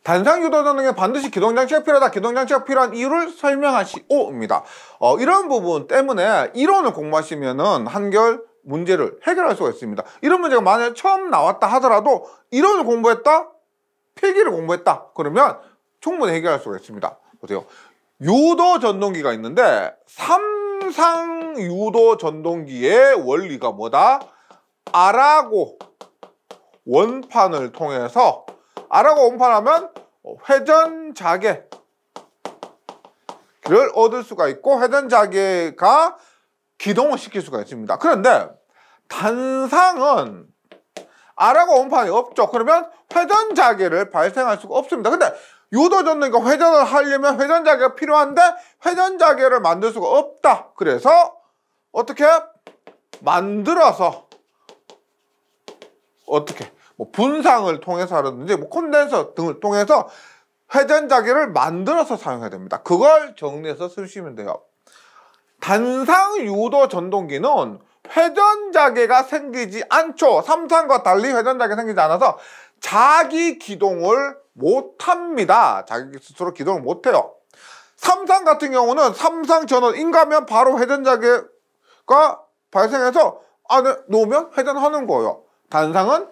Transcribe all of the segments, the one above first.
단상 유도 전동기에 반드시 기동장치가 필요하다. 기동장치가 필요한 이유를 설명하시오입니다. 이런 부분 때문에 이론을 공부하시면은 한결 문제를 해결할 수가 있습니다. 이런 문제가 만약에 처음 나왔다 하더라도 이론을 공부했다, 필기를 공부했다 그러면 충분히 해결할 수가 있습니다. 보세요. 유도 전동기가 있는데 삼상 유도 전동기의 원리가 뭐다? R하고 원판을 통해서 R하고 원판하면 회전자계를 얻을 수가 있고 회전자계가 기동을 시킬 수가 있습니다. 그런데 단상은 R하고 원판이 없죠. 그러면 회전자계를 발생할 수가 없습니다. 근데 유도전동기가 회전을 하려면 회전자계가 필요한데 회전자계를 만들 수가 없다. 그래서 어떻게 만들어서 어떻게 뭐 분상을 통해서 하든지 뭐 콘덴서 등을 통해서 회전자계를 만들어서 사용해야 됩니다. 그걸 정리해서 쓰시면 돼요. 단상 유도 전동기는 회전자계가 생기지 않죠. 삼상과 달리 회전자계가 생기지 않아서 자기 기동을 못합니다. 자기 스스로 기동을 못해요. 삼상 같은 경우는 삼상 전원 인가면 바로 회전자계가 발생해서 안에 놓으면 회전하는 거예요. 단상은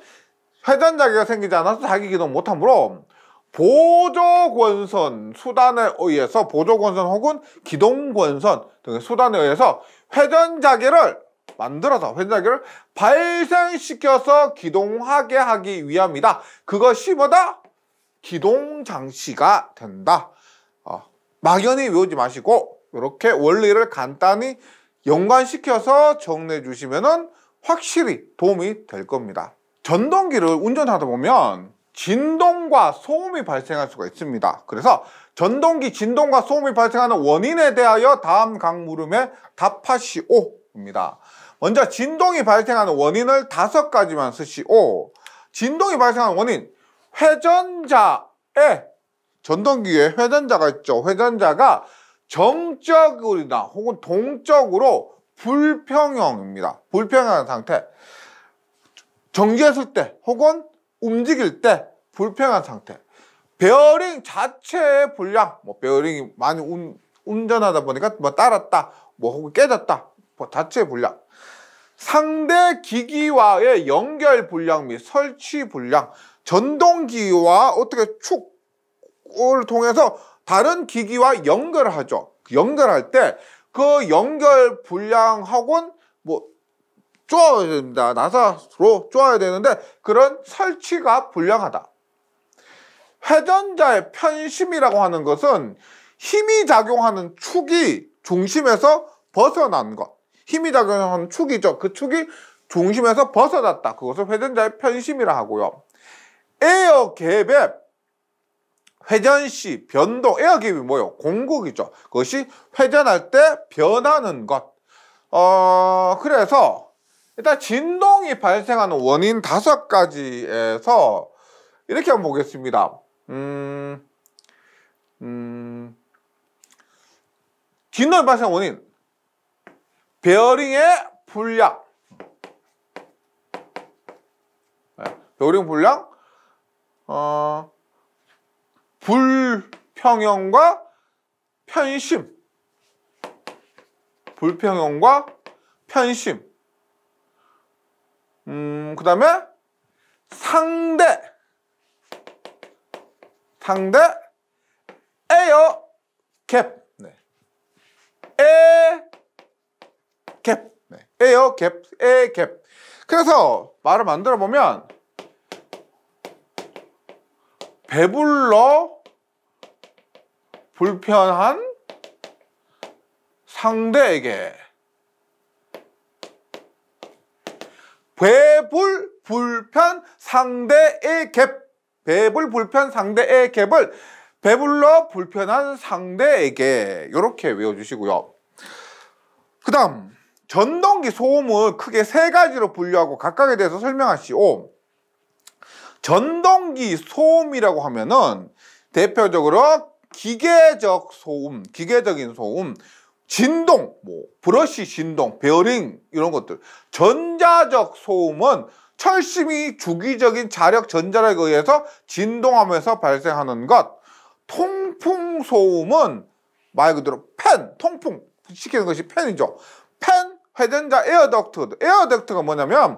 회전자계가 생기지 않아서 자기 기동 못하므로 보조권선 수단에 의해서 보조권선 혹은 기동권선 등의 수단에 의해서 회전자계를 만들어서 회전자계를 발생시켜서 기동하게 하기 위함이다. 그것이 뭐다? 기동장치가 된다. 막연히 외우지 마시고 이렇게 원리를 간단히 연관시켜서 정리해 주시면 확실히 도움이 될 겁니다. 전동기를 운전하다 보면 진동과 소음이 발생할 수가 있습니다. 그래서 전동기 진동과 소음이 발생하는 원인에 대하여 다음 각 물음에 답하시오입니다. 먼저 진동이 발생하는 원인을 5가지만 쓰시오. 진동이 발생하는 원인, 회전자에 전동기에 회전자가 있죠. 회전자가 정적이나 혹은 동적으로 불평형입니다. 불평형한 상태. 정지했을 때 혹은 움직일 때 불평한 상태. 베어링 자체의 불량, 뭐 베어링이 많이 운전하다 보니까 뭐 따랐다, 뭐 혹은 깨졌다, 뭐 자체의 불량. 상대 기기와의 연결 불량 및 설치 불량. 전동기와 어떻게 축을 통해서 다른 기기와 연결을 하죠. 연결할 때 그 연결 불량하고는 뭐 쪼아야 됩니다. 나사로 쪼아야 되는데 그런 설치가 불량하다. 회전자의 편심이라고 하는 것은 힘이 작용하는 축이 중심에서 벗어난 것. 힘이 작용하는 축이죠. 그 축이 중심에서 벗어났다. 그것을 회전자의 편심이라 하고요. 에어갭의 회전시 변동, 에어갭이 뭐예요? 공극이죠. 그것이 회전할 때 변하는 것. 그래서 일단 진동이 발생하는 원인 5가지에서 이렇게 한번 보겠습니다. 진동이 발생하는 원인, 베어링의 불량, 베어링 불량, 불평형과 편심, 불평형과 편심. 그 다음에 상대 에어갭, 에어갭. 그래서 말을 만들어 보면 배불러 불편한 상대에게 배불불편 상대의 갭, 배불불편 상대의 갭을 배불러 불편한 상대에게 이렇게 외워주시고요. 그 다음 전동기 소음을 크게 3가지로 분류하고 각각에 대해서 설명하시오. 전동기 소음이라고 하면은 대표적으로 기계적 소음, 기계적인 소음, 진동, 뭐 브러쉬 진동, 베어링 이런 것들. 전자적 소음은 철심이 주기적인 자력 전자력에 의해서 진동하면서 발생하는 것. 통풍소음은 말 그대로 팬, 통풍 시키는 것이 팬이죠. 팬, 회전자 에어덕트. 에어덕트가 뭐냐면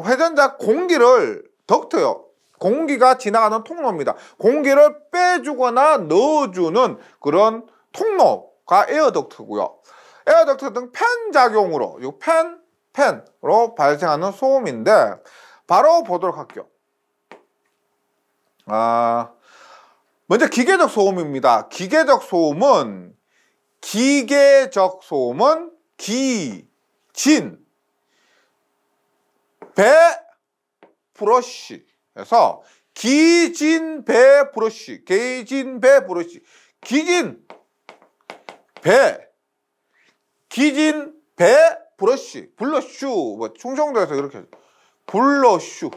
회전자 공기를 덕트요. 공기가 지나가는 통로입니다. 공기를 빼주거나 넣어주는 그런 통로가 에어덕트고요. 에어덕트 등 팬 작용으로, 이 팬으로 발생하는 소음인데 바로 보도록 할게요. 먼저 기계적 소음입니다. 기계적 소음은 기진, 배, 브러쉬에서 기진, 배, 브러쉬, 기진, 배, 브러쉬, 기진, 배, 브러쉬, 블러슈, 뭐 충청도에서 이렇게 블러슈,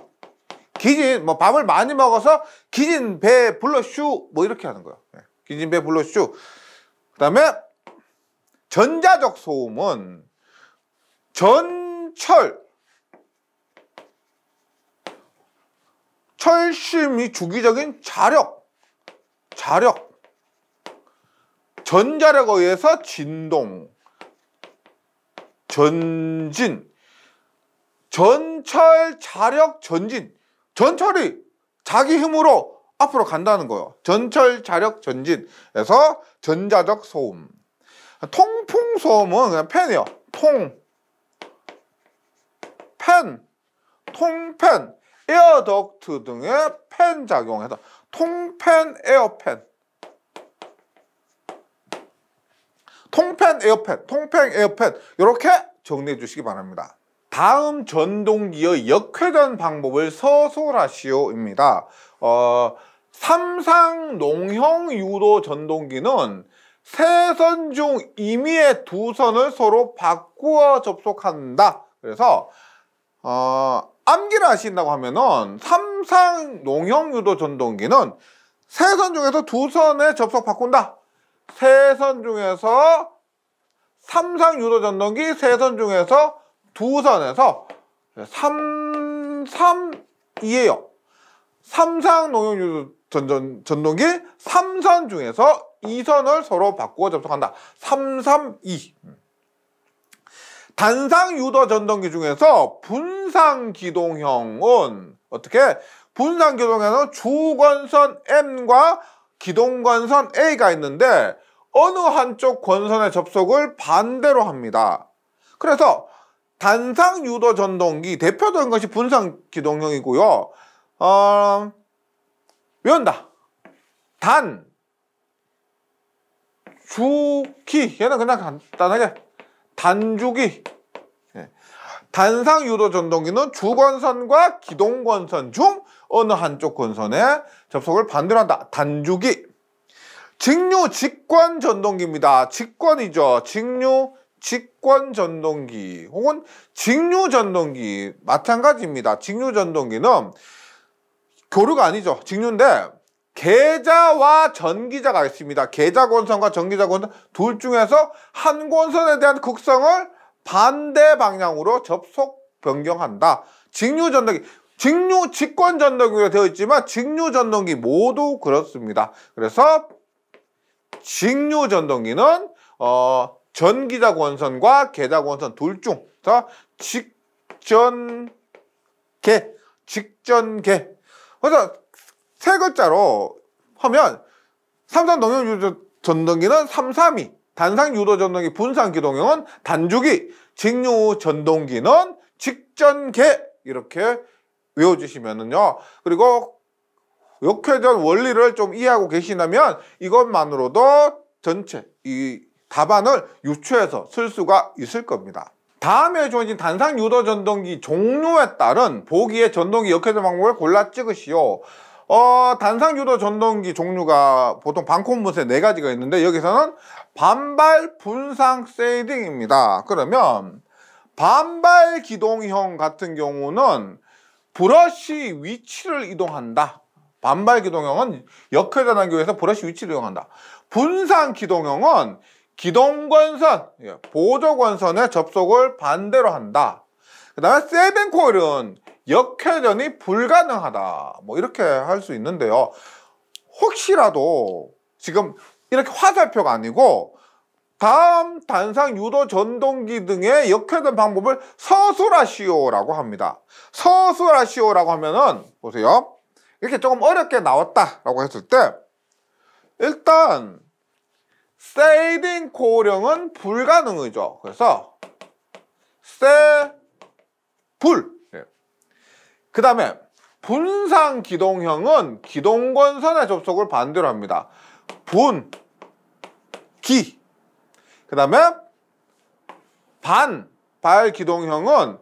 기진, 뭐 밥을 많이 먹어서 기진, 배, 블러슈, 뭐 이렇게 하는 거예요. 기진, 배, 블러슈. 그 다음에 전자적 소음은 철심이 주기적인 자력, 전자력에 의해서 진동, 전진, 전철 자력 전진, 전철이 자기 힘으로 앞으로 간다는 거예요. 전철 자력 전진에서 전자적 소음. 통풍 소음은 그냥 팬이에요. 통팬, 에어덕트 등의 팬 작용해서 통팬, 에어팬. 통팬, 에어팬 이렇게 정리해 주시기 바랍니다. 다음 전동기의 역회전 방법을 서술하시오입니다. 삼상 농형 유도 전동기는 세 선 중 임의의 두 선을 서로 바꾸어 접속한다. 그래서 암기를 하신다고 하면은 삼상 농형 유도 전동기는 세 선 중에서 두 선에 접속 바꾼다. 세 선 중에서 삼상 유도 전동기 세 선 중에서 두 선에서 332예요. 삼상 농형 유도 전동기 3선 중에서 2선을 서로 바꾸어 접속한다. 332. 단상 유도 전동기 중에서 분상 기동형은 어떻게? 분상 기동형은 주권선 M과 기동권선 A가 있는데 어느 한쪽 권선의 접속을 반대로 합니다. 그래서 단상 유도 전동기 대표적인 것이 분상 기동형이고요. 외운다. 단, 주기. 얘는 그냥 간단하게 단주기. 단상 유도 전동기는 주권선과 기동권선 중 어느 한쪽 권선에 접속을 반대로 한다. 단주기. 직류 직권 전동기입니다. 직권이죠. 직류 직권 전동기 혹은 직류 전동기 마찬가지입니다. 직류 전동기는 교류가 아니죠. 직류인데 계자와 전기자가 있습니다. 계자 권선과 전기자 권선 둘 중에서 한 권선에 대한 극성을 반대 방향으로 접속 변경한다. 직류 전동기, 직류 직권 전동기로 되어 있지만 직류 전동기 모두 그렇습니다. 그래서 직류 전동기는 전기자 권선과 계자 권선 둘 중에서 직전계. 그래서 세 글자로 하면 삼상 농형 유도 전동기는 332, 단상 유도 전동기 분상 기동형은 단주기, 직류 전동기는 직전계 이렇게 외워주시면은요. 그리고 역회전 원리를 좀 이해하고 계시다면 이것만으로도 전체 이 답안을 유추해서 쓸 수가 있을 겁니다. 다음에 주어진 단상 유도 전동기 종류에 따른 보기의 전동기 역회전 방법을 골라 찍으시오. 단상 유도 전동기 종류가 보통 반콤무새 4가지가 있는데 여기서는 반발, 분상, 세이딩입니다. 그러면 반발 기동형 같은 경우는 브러쉬 위치를 이동한다. 반발 기동형은 역회전하기 위해서 브러쉬 위치를 이동한다. 분상 기동형은 기동권선, 보조권선의 접속을 반대로 한다. 그 다음에 세븐 코일은 역회전이 불가능하다. 뭐 이렇게 할 수 있는데요. 혹시라도 지금 이렇게 화살표가 아니고 다음 단상 유도 전동기 등의 역회전 방법을 서술하시오라고 합니다. 서술하시오라고 하면은 보세요. 이렇게 조금 어렵게 나왔다라고 했을 때 일단 세이딩 고령은 불가능이죠. 그래서 불. 그 다음에 분상 기동형은 기동권선의 접속을 반대로 합니다. 기. 그 다음에 발 기동형은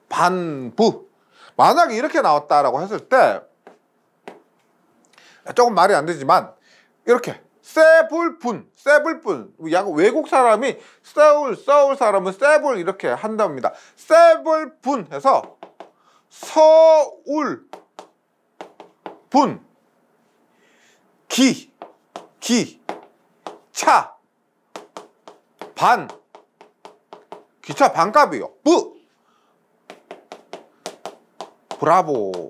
반부. 만약에 이렇게 나왔다라고 했을 때 조금 말이 안 되지만 이렇게 세불분. 약간 외국 사람이 서울 사람은 세불 이렇게 한답니다. 세불분 해서 서울분 기차 기차 반값이요. 브라보.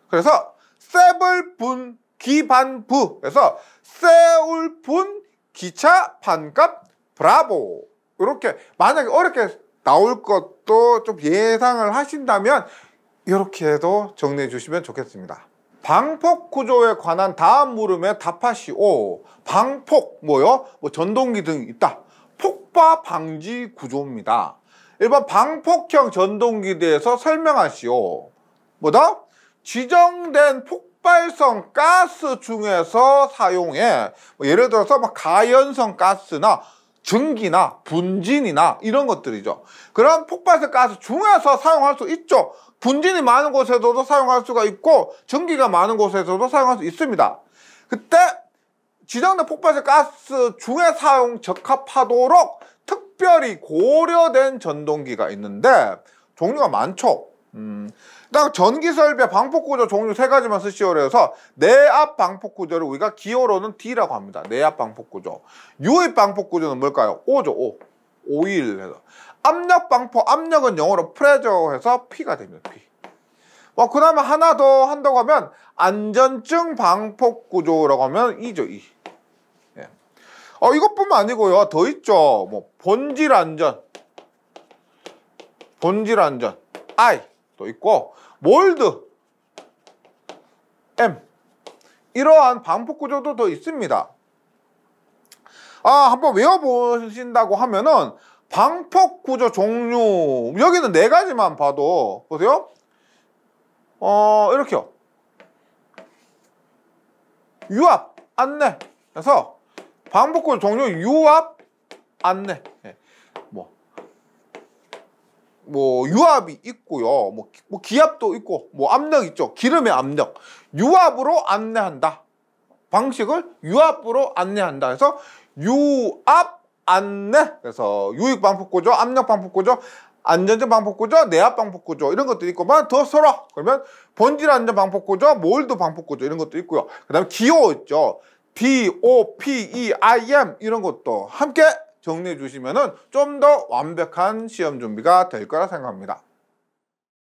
그래서 세불분 기반부 해서 세울분 기차 반값 브라보. 이렇게 만약에 어렵게 나올 것도 좀 예상을 하신다면 이렇게도 정리해 주시면 좋겠습니다. 방폭 구조에 관한 다음 물음에 답하시오. 방폭 뭐요? 뭐 전동기 등 있다. 폭파 방지 구조입니다. 1번 방폭형 전동기에 대해서 설명하시오. 뭐다? 지정된 폭발성 가스 중에서 사용해. 뭐 예를 들어서 막 가연성 가스나 전기나 분진이나 이런 것들이죠. 그런 폭발성 가스 중에서 사용할 수 있죠. 분진이 많은 곳에서도 사용할 수가 있고 전기가 많은 곳에서도 사용할 수 있습니다. 그때 지정된 폭발성 가스 중에 사용 적합하도록 특별히 고려된 전동기가 있는데 종류가 많죠. 일단 전기설비의 방폭구조 종류 3가지만 쓰시오로 해서 내압 방폭구조를 우리가 기호로는 D라고 합니다. 내압 방폭구조. 유입 방폭구조는 뭘까요? O죠. 오일 해서. 압력 방폭, 압력은 영어로 프레저 해서 P가 됩니다. P. 그 다음에 하나 더 한다고 하면 안전증 방폭구조라고 하면 E죠. E. 예. 이것뿐만 아니고요. 더 있죠. 뭐 본질 안전, I 또 있고 몰드 M 이러한 방폭 구조도 더 있습니다. 한번 외워보신다고 하면은 방폭 구조 종류 여기는 4가지만 봐도 보세요. 이렇게요. 유압 안내 그래서 방폭 구조 종류 유압 안내. 뭐 유압이 있고요. 뭐 기압도 있고 뭐 압력 있죠. 기름의 압력. 유압으로 안내한다. 방식을 유압으로 안내한다. 해서 유압 안내. 그래서 유익 방폭 구조, 압력 방폭 구조, 안전적 방폭 구조, 내압 방폭 구조 이런 것들이 있고만 더 써라. 그러면 본질 안전 방폭 구조, 몰드 방폭 구조 이런 것도 있고요. 그다음에 기호 있죠. DOPEIM 이런 것도 함께 정리해 주시면은 좀 더 완벽한 시험 준비가 될 거라 생각합니다.